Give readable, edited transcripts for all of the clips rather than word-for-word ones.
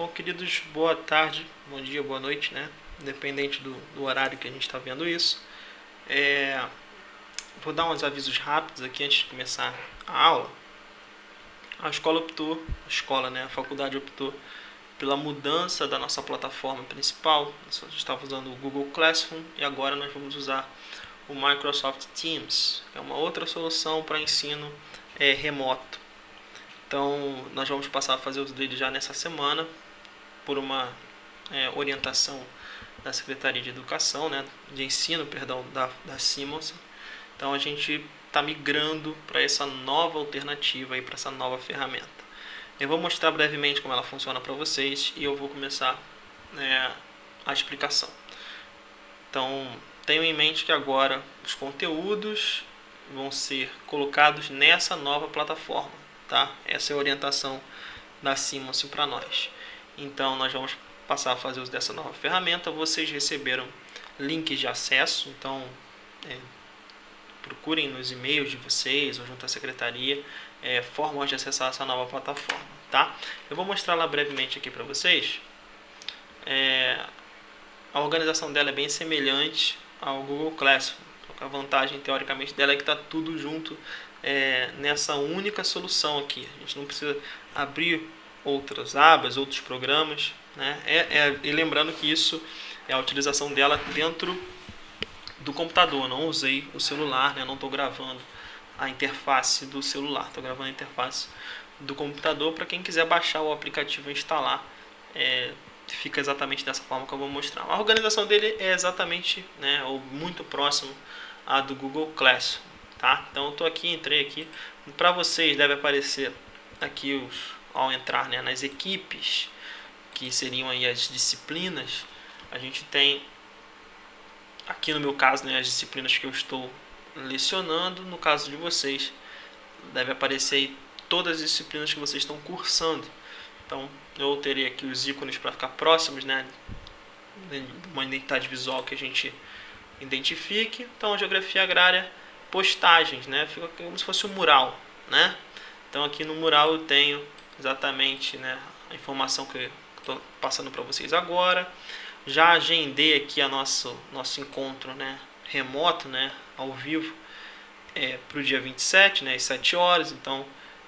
Bom, queridos, boa tarde, bom dia, boa noite, né? Independente do horário que a gente está vendo isso. Vou dar uns avisos rápidos aqui antes de começar a aula. A faculdade optou pela mudança da nossa plataforma principal. A gente estava usando o Google Classroom e agora nós vamos usar o Microsoft Teams, que é uma outra solução para ensino remoto. Então, nós vamos passar a fazer uso dele já nessa semana, por uma orientação da Secretaria de Educação, de Ensino, da Simonsen. Então, a gente está migrando para essa nova alternativa, para essa nova ferramenta. Eu vou mostrar brevemente como ela funciona para vocês e eu vou começar a explicação. Então, tenham em mente que agora os conteúdos vão ser colocados nessa nova plataforma, tá? Essa é a orientação da Simonsen para nós. Então, nós vamos passar a fazer uso dessa nova ferramenta. Vocês receberam links de acesso, então procurem nos e-mails de vocês ou junto à secretaria formas de acessar essa nova plataforma, tá? Eu vou mostrar lá brevemente aqui para vocês. A organização dela é bem semelhante ao Google Classroom. A vantagem, teoricamente, dela é que está tudo junto nessa única solução aqui. A gente não precisa abrir outras abas, outros programas, né? E lembrando que isso é a utilização dela dentro do computador. Não usei o celular, né? Não estou gravando a interface do celular, estou gravando a interface do computador. Para quem quiser baixar o aplicativo e instalar, fica exatamente dessa forma que eu vou mostrar. A organização dele é exatamente, ou muito próximo à do Google Classroom, tá? Então eu estou aqui, entrei aqui. Para vocês deve aparecer aqui ao entrar nas equipes, que seriam aí as disciplinas. A gente tem aqui no meu caso as disciplinas que eu estou lecionando. No caso de vocês deve aparecer aí todas as disciplinas que vocês estão cursando. Então eu terei aqui os ícones para ficar próximos, uma identidade visual que a gente identifique. Então, geografia agrária, postagens, fica como se fosse um mural, né? Então aqui no mural eu tenho exatamente a informação que eu estou passando para vocês agora. Já agendei aqui nosso encontro remoto, ao vivo, para o dia 27, às 7 horas. Então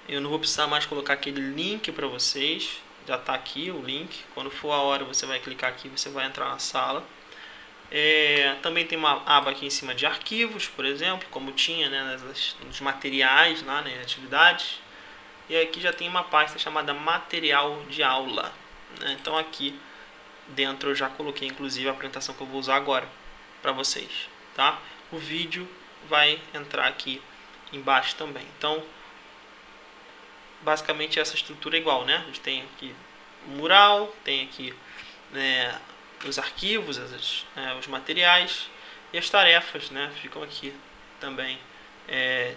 eu não vou precisar mais colocar aquele link para vocês. Já está aqui o link. Quando for a hora você vai clicar aqui, você vai entrar na sala. Também tem uma aba aqui em cima de arquivos, por exemplo, como tinha nos materiais, nas atividades. E aqui já tem uma pasta chamada material de aula, Então aqui dentro eu já coloquei inclusive a apresentação que eu vou usar agora para vocês, tá? O vídeo vai entrar aqui embaixo também. Então basicamente essa estrutura é igual, A gente tem aqui o mural, tem aqui os arquivos, os materiais e as tarefas, ficam aqui também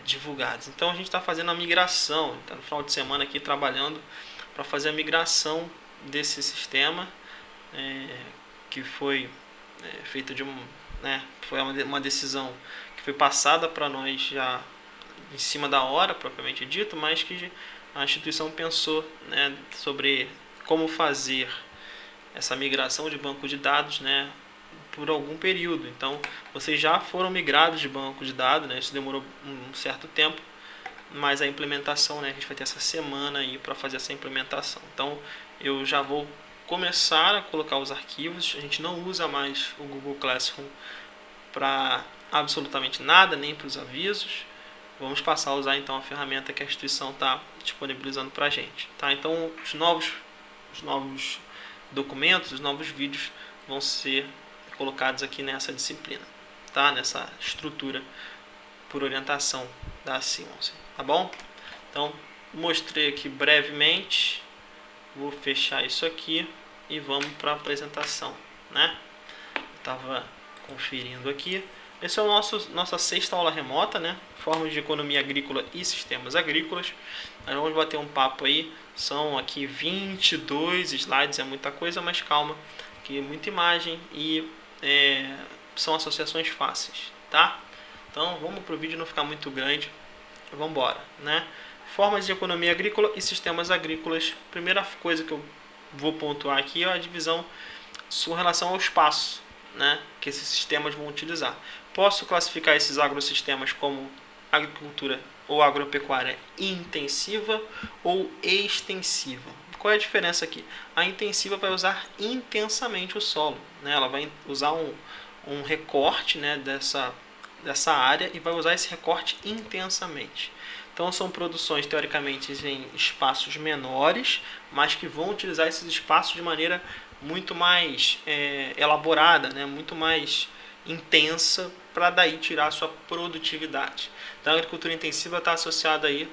divulgados. Então a gente está fazendo a migração, está no final de semana aqui trabalhando para fazer a migração desse sistema, que foi feita foi uma decisão que foi passada para nós já em cima da hora, propriamente dito, mas que a instituição pensou sobre como fazer essa migração de banco de dados por algum período. Então vocês já foram migrados de banco de dados, isso demorou um certo tempo, mas a implementação, a gente vai ter essa semana aí para fazer essa implementação. Então eu já vou começar a colocar os arquivos. A gente não usa mais o Google Classroom para absolutamente nada, nem para os avisos. Vamos passar a usar então a ferramenta que a instituição está disponibilizando para a gente, tá? Então os novos documentos, os novos vídeos vão ser colocados aqui nessa disciplina, tá? Nessa estrutura por orientação da Simonsen, tá bom? Então mostrei aqui brevemente. Vou fechar isso aqui e vamos para a apresentação, Estava conferindo aqui. Esse é o nossa sexta aula remota, Formas de economia agrícola e sistemas agrícolas. Nós vamos bater um papo aí. São aqui 22 slides, é muita coisa, mas calma, que é muita imagem e são associações fáceis, tá? Então vamos para o vídeo não ficar muito grande. Vamos embora, Formas de economia agrícola e sistemas agrícolas. Primeira coisa que eu vou pontuar aqui a divisão com relação ao espaço, né, que esses sistemas vão utilizar. Posso classificar esses agrosistemas como agricultura ou agropecuária intensiva ou extensiva. Qual é a diferença aqui? A intensiva vai usar intensamente o solo, né? Ela vai usar um recorte, né, dessa área e vai usar esse recorte intensamente. Então são produções teoricamente em espaços menores, mas que vão utilizar esses espaços de maneira muito mais elaborada, né? Muito mais intensa, para daí tirar a sua produtividade. Então a agricultura intensiva está associada aí,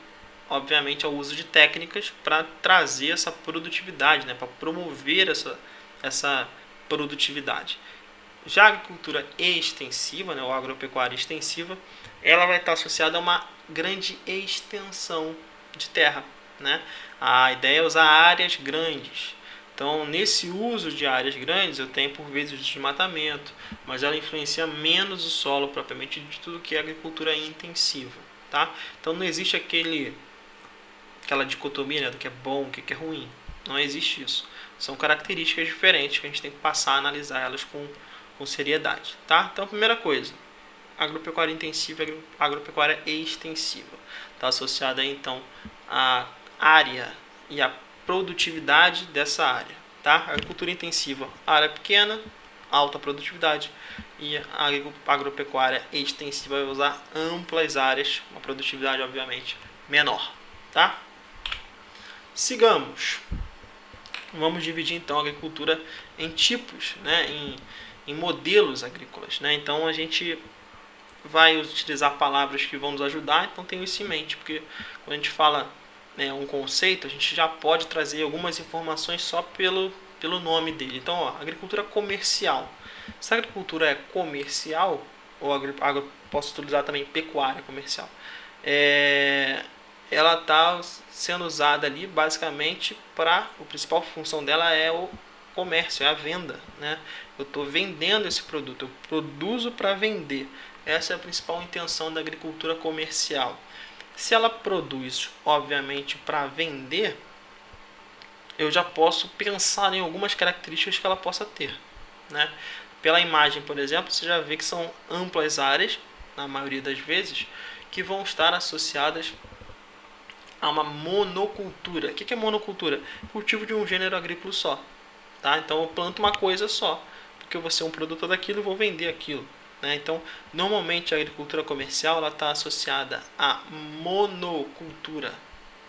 obviamente, ao uso de técnicas para trazer essa produtividade, né? Para promover essa produtividade. Já a agricultura extensiva, né? Ou agropecuária extensiva, ela vai estar associada a uma grande extensão de terra, né? A ideia é usar áreas grandes. Então, nesse uso de áreas grandes, eu tenho por vezes desmatamento, mas ela influencia menos o solo propriamente de tudo que é agricultura intensiva, tá? Então, não existe aquela dicotomia, né, do que é bom, o que é ruim. Não existe isso. São características diferentes que a gente tem que passar a analisar elas com seriedade, tá? Então, primeira coisa, agropecuária intensiva e agropecuária extensiva. Está associada aí, então, à área e à produtividade dessa área, tá? Agricultura intensiva, área pequena, alta produtividade, e a agropecuária extensiva vai usar amplas áreas, uma produtividade obviamente menor, tá? Sigamos. Vamos dividir então a agricultura em tipos, né? Em modelos agrícolas, né? Então a gente vai utilizar palavras que vão nos ajudar, então tenha isso em mente, porque quando a gente fala, né, um conceito, a gente já pode trazer algumas informações só pelo nome dele. Então, ó, agricultura comercial. Se a agricultura é comercial, ou posso utilizar também pecuária comercial, ela está sendo usada ali basicamente para, a principal função dela é o comércio, é a venda, né? Eu estou vendendo esse produto, eu produzo para vender. Essa é a principal intenção da agricultura comercial. Se ela produz, obviamente, para vender, eu já posso pensar em algumas características que ela possa ter, né? Pela imagem, por exemplo, você já vê que são amplas áreas, na maioria das vezes, que vão estar associadas a uma monocultura. O que é monocultura? Cultivo de um gênero agrícola só, tá? Então eu planto uma coisa só, porque eu vou ser um produtor daquilo e vou vender aquilo. Então, normalmente a agricultura comercial está associada à monocultura,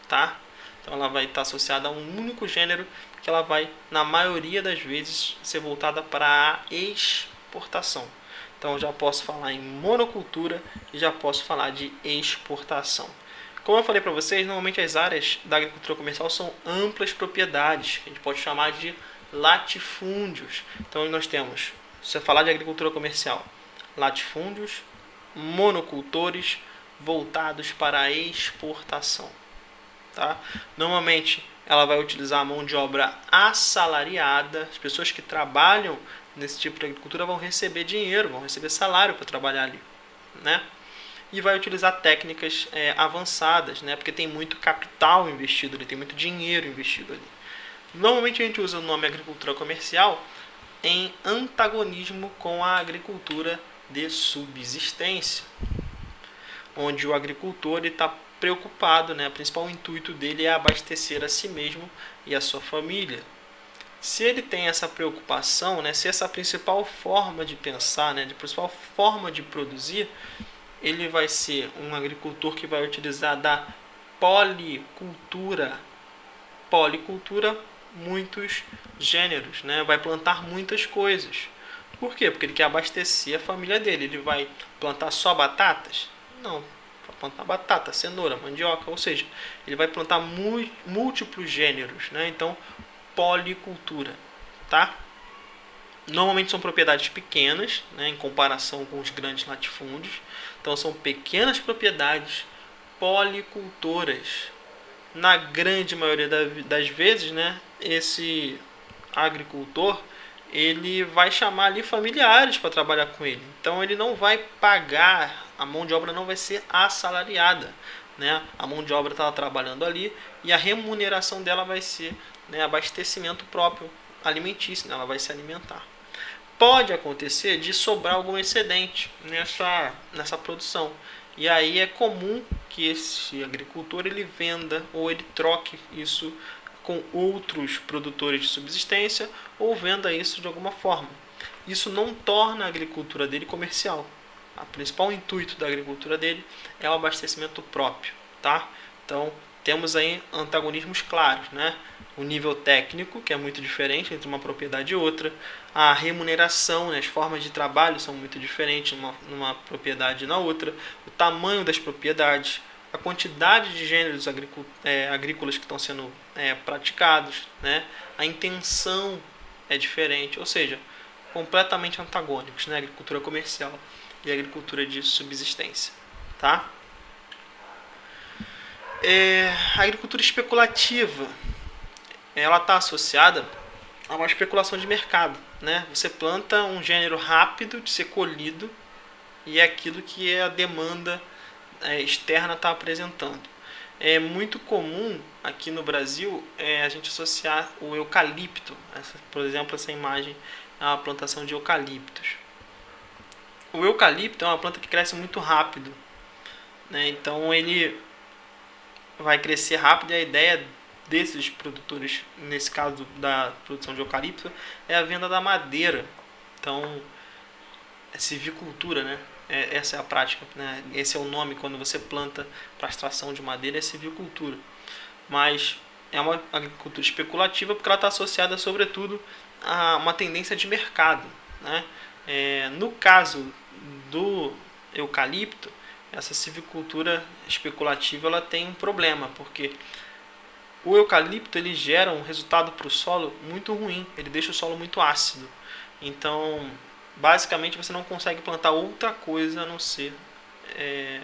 tá? Então ela vai estar associada a um único gênero, que ela vai, na maioria das vezes, ser voltada para a exportação. Então eu já posso falar em monocultura e já posso falar de exportação. Como eu falei para vocês, normalmente as áreas da agricultura comercial são amplas propriedades, que a gente pode chamar de latifúndios. Então nós temos, se você falar de agricultura comercial, latifúndios, monocultores voltados para a exportação, tá? Normalmente ela vai utilizar a mão de obra assalariada. As pessoas que trabalham nesse tipo de agricultura vão receber dinheiro, vão receber salário para trabalhar ali, né? E vai utilizar técnicas avançadas, né? Porque tem muito capital investido ali, tem muito dinheiro investido ali. Normalmente a gente usa o nome agricultura comercial em antagonismo com a agricultura de subsistência, onde o agricultor está preocupado, né? O principal intuito dele é abastecer a si mesmo e a sua família. Se ele tem essa preocupação, né? Se essa principal forma de pensar, né? A principal forma de produzir, ele vai ser um agricultor que vai utilizar da policultura. Policultura, muitos gêneros, né? Vai plantar muitas coisas. Por quê? Porque ele quer abastecer a família dele. Ele vai plantar só batatas? Não. Vai plantar batata, cenoura, mandioca. Ou seja, ele vai plantar múltiplos gêneros, né? Então, policultura, tá? Normalmente são propriedades pequenas, né, em comparação com os grandes latifúndios. Então, são pequenas propriedades policultoras. Na grande maioria das vezes, né, esse agricultor, ele vai chamar ali familiares para trabalhar com ele. Então ele não vai pagar, a mão de obra não vai ser assalariada, né? A mão de obra está trabalhando ali e a remuneração dela vai ser né, abastecimento próprio alimentício, né, ela vai se alimentar. Pode acontecer de sobrar algum excedente nessa produção. E aí é comum que esse agricultor ele venda ou ele troque isso com outros produtores de subsistência ou venda isso de alguma forma. Isso não torna a agricultura dele comercial. O principal intuito da agricultura dele é o abastecimento próprio, tá? Então, temos aí antagonismos claros, né? O nível técnico, que é muito diferente entre uma propriedade e outra, a remuneração, né? As formas de trabalho são muito diferentes numa propriedade e na outra, o tamanho das propriedades, a quantidade de gêneros agrícolas que estão sendo praticados, né? A intenção é diferente, ou seja, completamente antagônicos, né? Agricultura comercial e agricultura de subsistência, tá? A agricultura especulativa, ela está associada a uma especulação de mercado, né? Você planta um gênero rápido de ser colhido e é aquilo que a demanda externa está apresentando. É muito comum aqui no Brasil a gente associar o eucalipto, por exemplo, essa imagem é uma plantação de eucaliptos. O eucalipto é uma planta que cresce muito rápido, né? Então ele vai crescer rápido e a ideia desses produtores, nesse caso da produção de eucalipto, é a venda da madeira. Então, é silvicultura, né? Essa é a prática, né? Esse é o nome quando você planta para extração de madeira, é silvicultura. Mas é uma agricultura especulativa porque ela está associada, sobretudo, a uma tendência de mercado, né? No caso do eucalipto, essa silvicultura especulativa ela tem um problema, porque o eucalipto ele gera um resultado para o solo muito ruim, ele deixa o solo muito ácido. Então, basicamente, você não consegue plantar outra coisa a não ser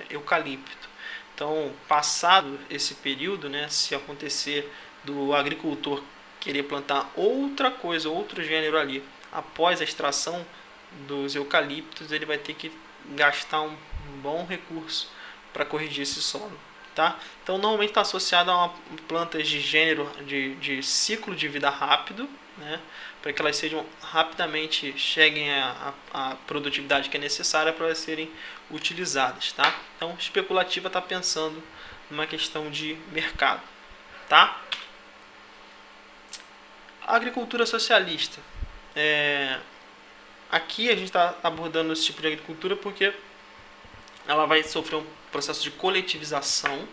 eucalipto. Então, passado esse período, né, se acontecer do agricultor querer plantar outra coisa, outro gênero ali, após a extração dos eucaliptos, ele vai ter que gastar um bom recurso para corrigir esse solo, tá? Então, normalmente está associado a plantas de gênero de ciclo de vida rápido, né? Para que elas sejam rapidamente cheguem à produtividade que é necessária para elas serem utilizadas, tá? Então, especulativa está pensando numa questão de mercado, tá? A agricultura socialista. Aqui a gente está abordando esse tipo de agricultura porque ela vai sofrer um processo de coletivização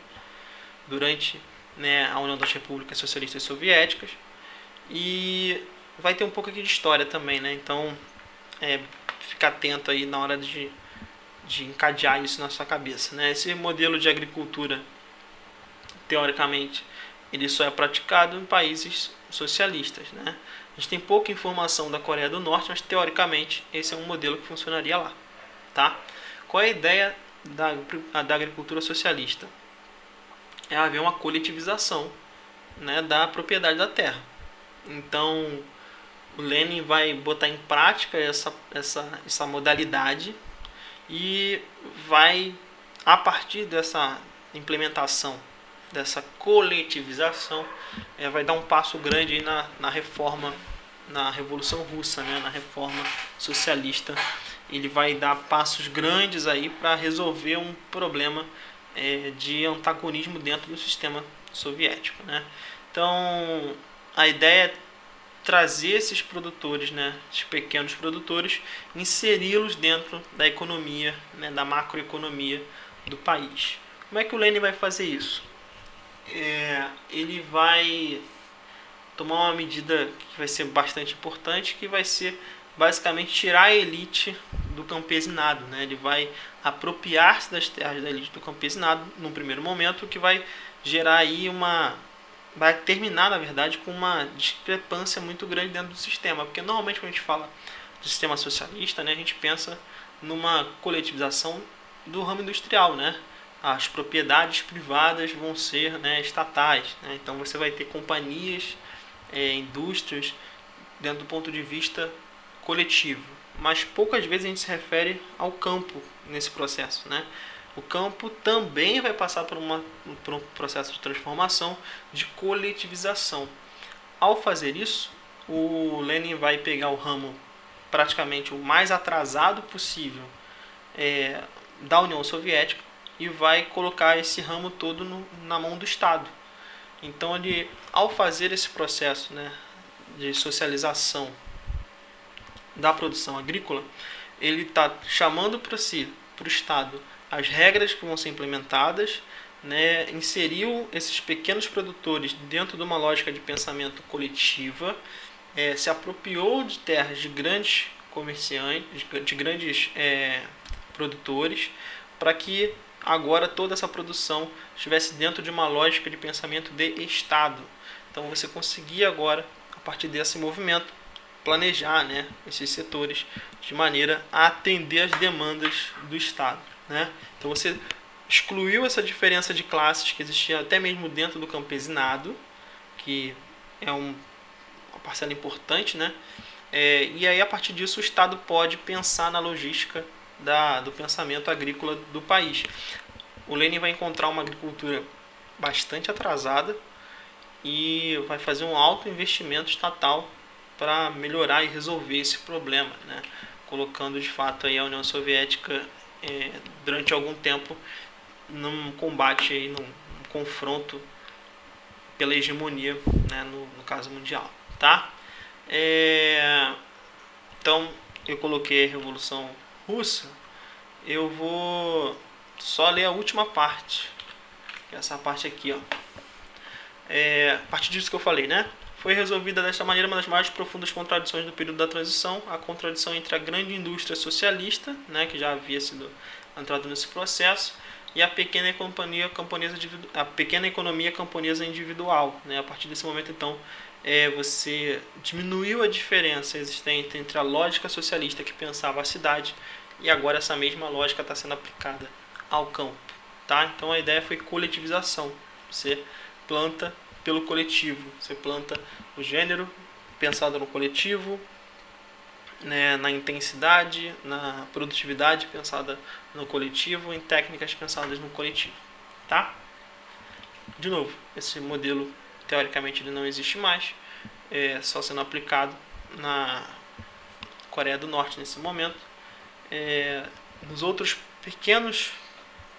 durante, né, a União das Repúblicas Socialistas Soviéticas e vai ter um pouco aqui de história também, né? Então, fica atento aí na hora de encadear isso na sua cabeça, né? Esse modelo de agricultura, teoricamente, ele só é praticado em países socialistas, né? A gente tem pouca informação da Coreia do Norte, mas teoricamente esse é um modelo que funcionaria lá, tá? Qual é a ideia da agricultura socialista? É haver uma coletivização, né, da propriedade da terra. Então, o Lenin vai botar em prática essa modalidade e vai, a partir dessa implementação, dessa coletivização, vai dar um passo grande aí na reforma, na Revolução Russa, né, na reforma socialista. Ele vai dar passos grandes aí para resolver um problema de antagonismo dentro do sistema soviético, né? Então, a ideia é trazer esses produtores, né, esses pequenos produtores, inseri-los dentro da economia, né, da macroeconomia do país. Como é que o Lenin vai fazer isso? Ele vai tomar uma medida que vai ser bastante importante, que vai ser basicamente tirar a elite do campesinado, né? Ele vai apropriar-se das terras da elite do campesinado num primeiro momento, o que vai gerar aí vai terminar, na verdade, com uma discrepância muito grande dentro do sistema, porque normalmente quando a gente fala do sistema socialista, né, a gente pensa numa coletivização do ramo industrial, né? As propriedades privadas vão ser, né, estatais, né? Então você vai ter companhias, indústrias dentro do ponto de vista coletivo, mas poucas vezes a gente se refere ao campo nesse processo, né? O campo também vai passar por um processo de transformação, de coletivização. Ao fazer isso, o Lenin vai pegar o ramo praticamente o mais atrasado possível da União Soviética e vai colocar esse ramo todo na mão do Estado. Então, ele, ao fazer esse processo, né, de socialização da produção agrícola, ele está chamando para si, para o Estado, as regras que vão ser implementadas, né, inseriu esses pequenos produtores dentro de uma lógica de pensamento coletiva, se apropriou de terras de grandes comerciantes, de grandes produtores, para que agora toda essa produção estivesse dentro de uma lógica de pensamento de Estado. Então você conseguia agora, a partir desse movimento, planejar, né, esses setores de maneira a atender as demandas do Estado, né? Então você excluiu essa diferença de classes que existia até mesmo dentro do campesinado, que é uma parcela importante, né? E aí, a partir disso, o Estado pode pensar na logística do pensamento agrícola do país. O Lenin vai encontrar uma agricultura bastante atrasada e vai fazer um alto investimento estatal para melhorar e resolver esse problema, né? Colocando de fato aí a União Soviética durante algum tempo num combate, aí, num confronto pela hegemonia, né, no caso mundial, tá? Então eu coloquei a Revolução Russa. Eu vou só ler a última parte, que é essa parte aqui, ó. A partir disso que eu falei, né? Foi resolvida desta maneira uma das mais profundas contradições do período da transição, a contradição entre a grande indústria socialista, né, que já havia sido entrado nesse processo, e a pequena economia camponesa individual, né? A partir desse momento, então, você diminuiu a diferença existente entre a lógica socialista que pensava a cidade e agora essa mesma lógica está sendo aplicada ao campo, tá? Então a ideia foi coletivização. Você planta pelo coletivo, você planta o gênero pensado no coletivo, né, na intensidade, na produtividade pensada no coletivo, em técnicas pensadas no coletivo, tá? De novo, esse modelo teoricamente ele não existe mais, só sendo aplicado na Coreia do Norte nesse momento. Nos outros pequenos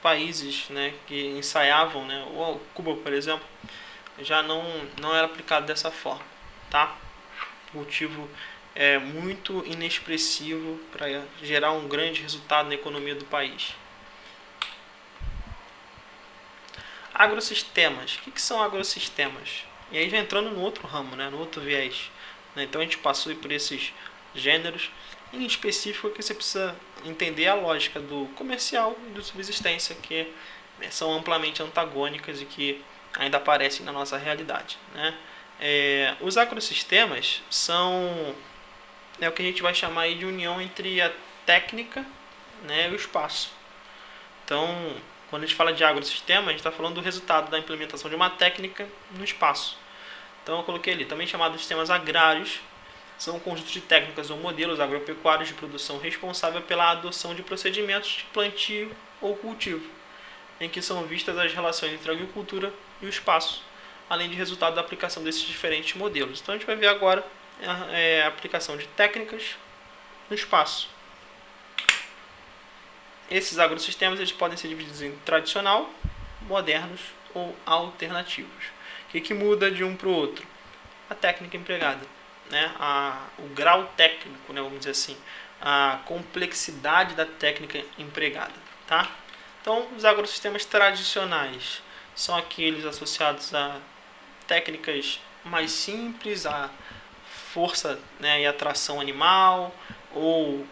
países, né, que ensaiavam, né, ou Cuba, por exemplo, já não era aplicado dessa forma, tá? O motivo é muito inexpressivo para gerar um grande resultado na economia do país. Agrossistemas. O que são agrossistemas? E aí já entrando no outro ramo, né, no outro viés. Então a gente passou por esses gêneros. Em específico, que você precisa entender a lógica do comercial e do subsistência, que são amplamente antagônicas e que ainda aparecem na nossa realidade, né? Os agrossistemas são o que a gente vai chamar aí de união entre a técnica, né, e o espaço. Então, quando a gente fala de agrossistema, a gente está falando do resultado da implementação de uma técnica no espaço. Então eu coloquei ali, também chamados de sistemas agrários, são um conjunto de técnicas ou modelos agropecuários de produção responsável pela adoção de procedimentos de plantio ou cultivo, em que são vistas as relações entre a agricultura e o espaço, além de resultado da aplicação desses diferentes modelos. Então a gente vai ver agora a aplicação de técnicas no espaço. Esses agrossistemas eles podem ser divididos em tradicional, modernos ou alternativos. O que muda de um para o outro? A técnica empregada, né? O grau técnico, né? Vamos dizer assim, a complexidade da técnica empregada, tá? Então, os agrossistemas tradicionais são aqueles associados a técnicas mais simples, a força, né, e atração animal, ou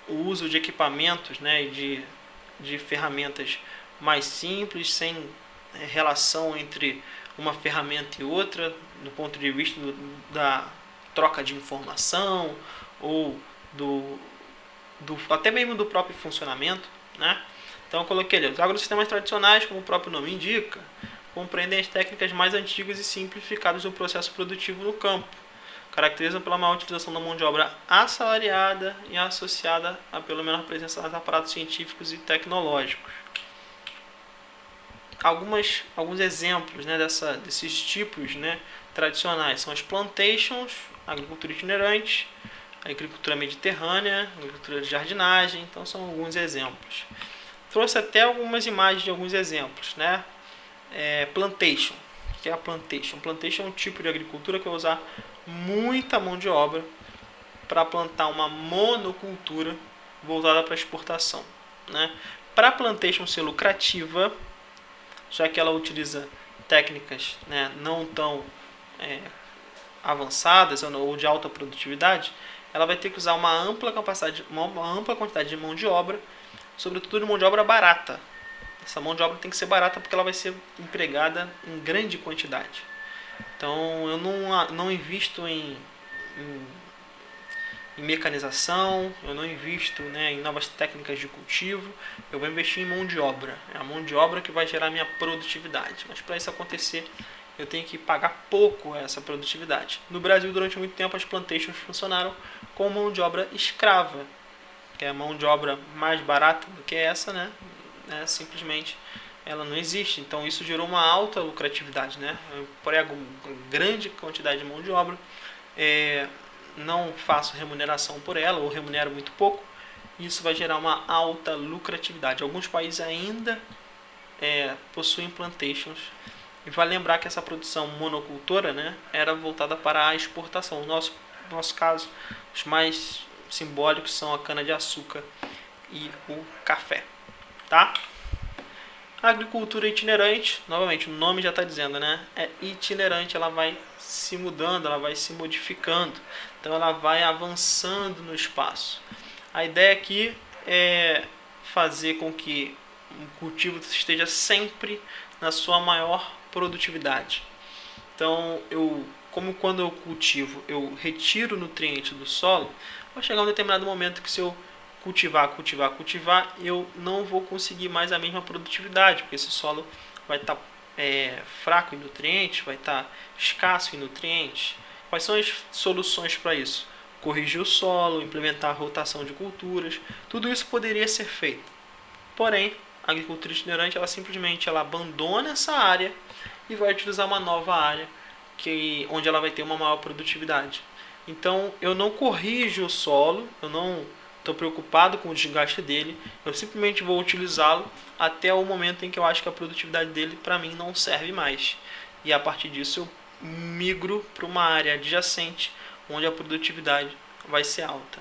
o uso de equipamentos, né, de ferramentas mais simples, sem relação entre uma ferramenta e outra, do ponto de vista da troca de informação, ou até mesmo do próprio funcionamento, né? Então eu coloquei ali, os agrossistemas tradicionais, como o próprio nome indica, compreendem as técnicas mais antigas e simplificadas do processo produtivo no campo. Caracterizam pela maior utilização da mão de obra assalariada e associada a pelo menor presença de aparatos científicos e tecnológicos. Alguns exemplos, né, desses tipos, né, tradicionais são as plantations, a agricultura itinerante, a agricultura mediterrânea, a agricultura de jardinagem. Então são alguns exemplos. Trouxe até algumas imagens de alguns exemplos, né? Plantation. O que é a plantation? Plantation é um tipo de agricultura que vai usar muita mão de obra para plantar uma monocultura voltada para exportação, né? Para a plantation ser lucrativa, já que ela utiliza técnicas, né, não tão avançadas ou de alta produtividade, ela vai ter que usar uma ampla quantidade de mão de obra, sobretudo de mão de obra barata. Essa mão de obra tem que ser barata porque ela vai ser empregada em grande quantidade. Então eu não invisto em mecanização, eu não invisto, né, em novas técnicas de cultivo, eu vou investir em mão de obra. É a mão de obra que vai gerar minha produtividade. Mas para isso acontecer, eu tenho que pagar pouco essa produtividade. No Brasil, durante muito tempo, as plantations funcionaram com mão de obra escrava, que é a mão de obra mais barata do que essa, né? Simplesmente ela não existe. Então isso gerou uma alta lucratividade, né? Eu prego grande quantidade de mão de obra, não faço remuneração por ela ou remunero muito pouco. Isso vai gerar uma alta lucratividade. Alguns países ainda possuem plantations. E vale lembrar que essa produção monocultora, né, era voltada para a exportação. No nosso caso, os mais simbólicos são a cana-de-açúcar e o café. Tá? A agricultura itinerante, novamente, o nome já está dizendo, né? É itinerante, ela vai se mudando, ela vai se modificando. Então ela vai avançando no espaço. A ideia aqui é fazer com que o cultivo esteja sempre na sua maior produtividade. Então, como quando eu cultivo, eu retiro nutrientes do solo, vai chegar um determinado momento que se eu cultivar, eu não vou conseguir mais a mesma produtividade, porque esse solo vai estar fraco em nutrientes, vai estar escasso em nutrientes. Quais são as soluções para isso? Corrigir o solo, implementar a rotação de culturas, tudo isso poderia ser feito. Porém, a agricultura itinerante, ela simplesmente abandona essa área e vai utilizar uma nova área onde ela vai ter uma maior produtividade. Então, eu não corrijo o solo, eu não estou preocupado com o desgaste dele, eu simplesmente vou utilizá-lo até o momento em que eu acho que a produtividade dele, para mim, não serve mais. E a partir disso, eu migro para uma área adjacente, onde a produtividade vai ser alta.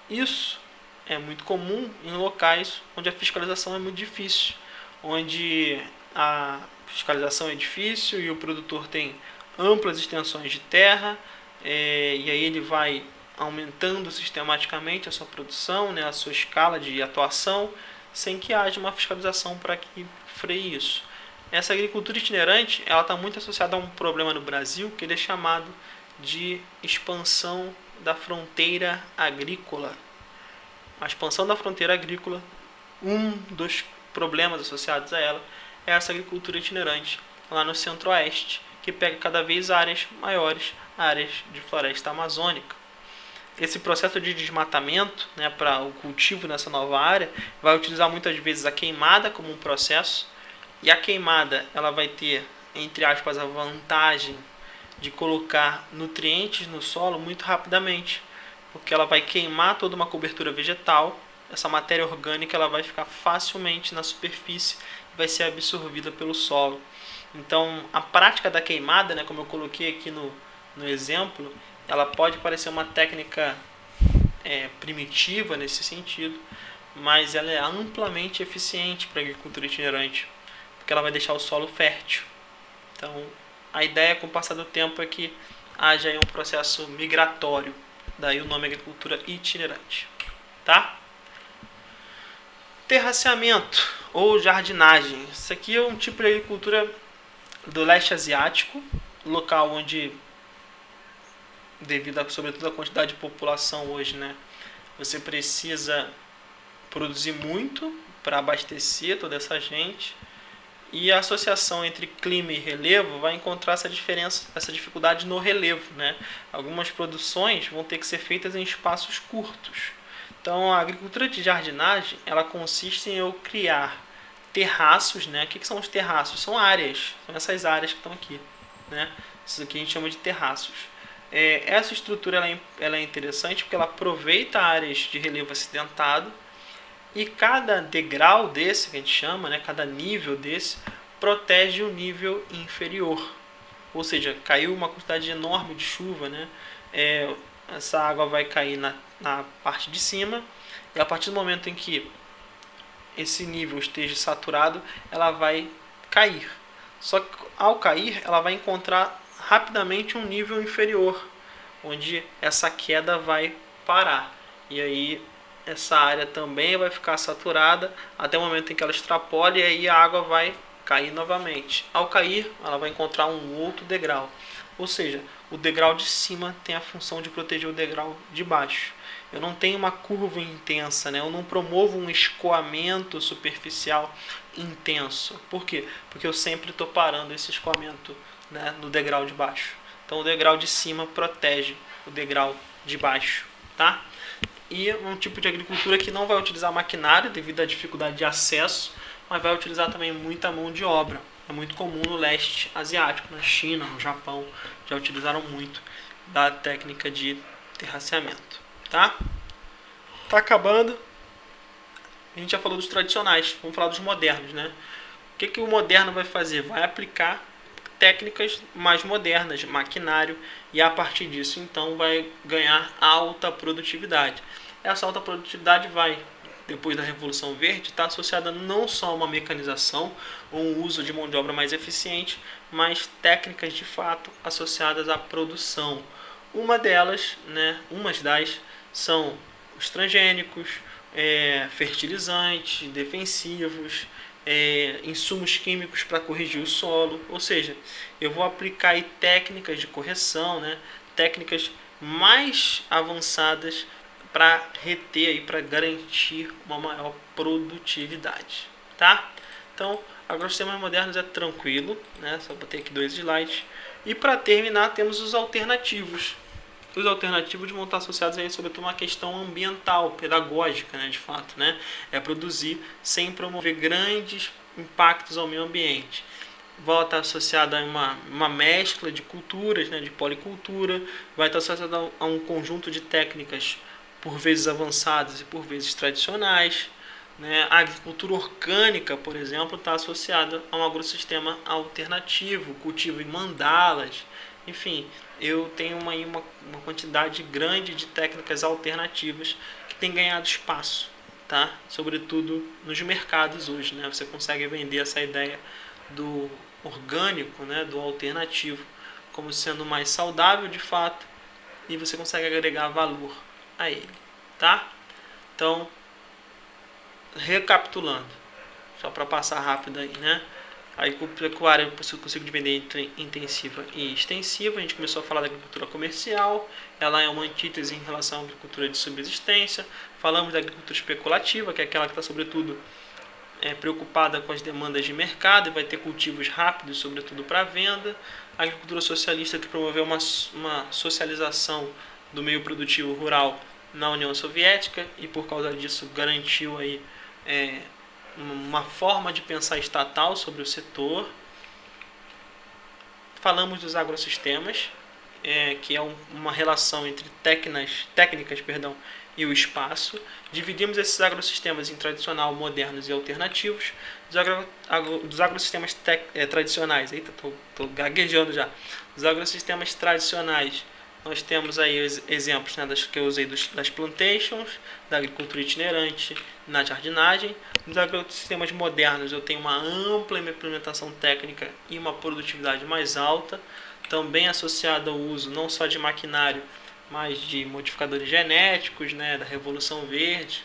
Isso é muito comum em locais onde a fiscalização é muito difícil, onde a fiscalização é difícil e o produtor tem amplas extensões de terra, e aí ele vai aumentando sistematicamente a sua produção, né, a sua escala de atuação, sem que haja uma fiscalização para que freie isso. Essa agricultura itinerante, ela está muito associada a um problema no Brasil, que ele é chamado de expansão da fronteira agrícola. A expansão da fronteira agrícola, um dos problemas associados a ela é essa agricultura itinerante lá no centro-oeste, que pega cada vez áreas maiores, áreas de floresta amazônica. Esse processo de desmatamento, né, para o cultivo nessa nova área, vai utilizar muitas vezes a queimada como um processo, e a queimada ela vai ter, entre aspas, a vantagem de colocar nutrientes no solo muito rapidamente, porque ela vai queimar toda uma cobertura vegetal, essa matéria orgânica ela vai ficar facilmente na superfície e vai ser absorvida pelo solo. Então, a prática da queimada, né, como eu coloquei aqui no exemplo, ela pode parecer uma técnica primitiva nesse sentido, mas ela é amplamente eficiente para a agricultura itinerante, porque ela vai deixar o solo fértil. Então, a ideia com o passar do tempo é que haja aí um processo migratório, daí o nome agricultura itinerante. Tá? Terraceamento ou jardinagem. Isso aqui é um tipo de agricultura do leste asiático, local onde, devido sobretudo à quantidade de população hoje, né, você precisa produzir muito para abastecer toda essa gente, e a associação entre clima e relevo vai encontrar essa dificuldade no relevo, né? Algumas produções vão ter que ser feitas em espaços curtos. Então, a agricultura de jardinagem, ela consiste em eu criar terraços, né? O que são os terraços? São áreas, são essas áreas que estão aqui, né? Isso aqui a gente chama de terraços. Essa estrutura ela é interessante porque ela aproveita áreas de relevo acidentado, e cada degrau desse, que a gente chama, né, cada nível desse, protege o nível inferior. Ou seja, caiu uma quantidade enorme de chuva, né, essa água vai cair na parte de cima, e a partir do momento em que esse nível esteja saturado, ela vai cair. Só que ao cair, ela vai encontrar rapidamente um nível inferior, onde essa queda vai parar. E aí essa área também vai ficar saturada até o momento em que ela extrapole, e aí a água vai cair novamente. Ao cair, ela vai encontrar um outro degrau. Ou seja, o degrau de cima tem a função de proteger o degrau de baixo. Eu não tenho uma curva intensa, né? Eu não promovo um escoamento superficial intenso. Por quê? Porque eu sempre estou parando esse escoamento, né, no degrau de baixo. Então o degrau de cima protege o degrau de baixo, tá? E um tipo de agricultura que não vai utilizar maquinário devido à dificuldade de acesso, mas vai utilizar também muita mão de obra. É muito comum no leste asiático, na China, no Japão, já utilizaram muito da técnica de terraceamento, tá? Tá acabando. A gente já falou dos tradicionais, vamos falar dos modernos, né? O que o moderno vai fazer? Vai aplicar técnicas mais modernas, maquinário, e a partir disso então vai ganhar alta produtividade. Essa alta produtividade vai, depois da Revolução Verde, estar associada não só a uma mecanização ou um uso de mão de obra mais eficiente, mas técnicas de fato associadas à produção. Umas das são os transgênicos, fertilizantes, defensivos, insumos químicos para corrigir o solo. Ou seja, eu vou aplicar aí técnicas de correção, né, técnicas mais avançadas para reter, para garantir uma maior produtividade, tá? Então, agrossistemas modernos é tranquilo, né? Só botei aqui 2 slides. E para terminar, temos os alternativos. Os alternativos vão estar associados aí, sobretudo, uma questão ambiental, pedagógica, né, de fato, né? É produzir sem promover grandes impactos ao meio ambiente. Vai estar associada a uma mescla de culturas, né, de policultura, vai estar associada a um conjunto de técnicas por vezes avançadas e por vezes tradicionais, né? A agricultura orgânica, por exemplo, está associada a um agrossistema alternativo, cultivo em mandalas, enfim, eu tenho uma quantidade grande de técnicas alternativas que tem ganhado espaço, tá? Sobretudo nos mercados hoje, né? Você consegue vender essa ideia do orgânico, né, do alternativo, como sendo mais saudável de fato, e você consegue agregar valor a ele, tá? Então, recapitulando, só para passar rápido aí, né? A agricultura eu consigo dividir entre intensiva e extensiva. A gente começou a falar da agricultura comercial, ela é uma antítese em relação à agricultura de subsistência. Falamos da agricultura especulativa, que é aquela que está sobretudo preocupada com as demandas de mercado e vai ter cultivos rápidos, sobretudo para venda. A agricultura socialista, que promoveu uma socialização do meio produtivo rural na União Soviética e por causa disso garantiu aí uma forma de pensar estatal sobre o setor. Falamos dos agrossistemas, que é uma relação entre técnicas e o espaço. Dividimos esses agrossistemas em tradicional, modernos e alternativos. Dos agrossistemas tradicionais, eita, tô gaguejando já. Dos agrossistemas tradicionais, nós temos aí os exemplos, né, que eu usei das plantations, da agricultura itinerante, na jardinagem. Nos agrossistemas modernos eu tenho uma ampla implementação técnica e uma produtividade mais alta, também associada ao uso não só de maquinário, mas de modificadores genéticos, né, da Revolução Verde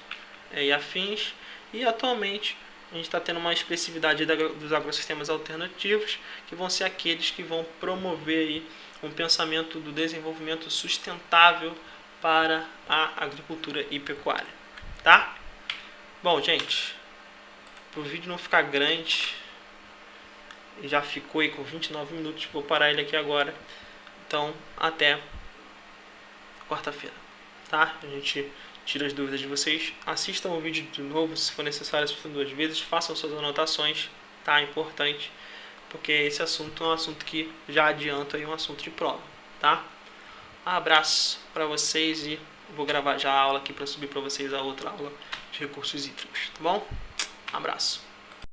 e afins. E atualmente a gente está tendo uma expressividade dos agrossistemas alternativos, que vão ser aqueles que vão promover aí um pensamento do desenvolvimento sustentável para a agricultura e pecuária, tá? Bom, gente, para o vídeo não ficar grande, já ficou aí com 29 minutos, vou parar ele aqui agora. Então, até quarta-feira, tá? A gente tira as dúvidas de vocês. Assistam o vídeo de novo, se for necessário, assistam 2 vezes, façam suas anotações, tá? Importante. porque esse assunto é um assunto que já adianto aí, um assunto de prova, tá? Um abraço para vocês e vou gravar já a aula aqui para subir para vocês a outra aula de recursos hídricos, tá bom? Um abraço.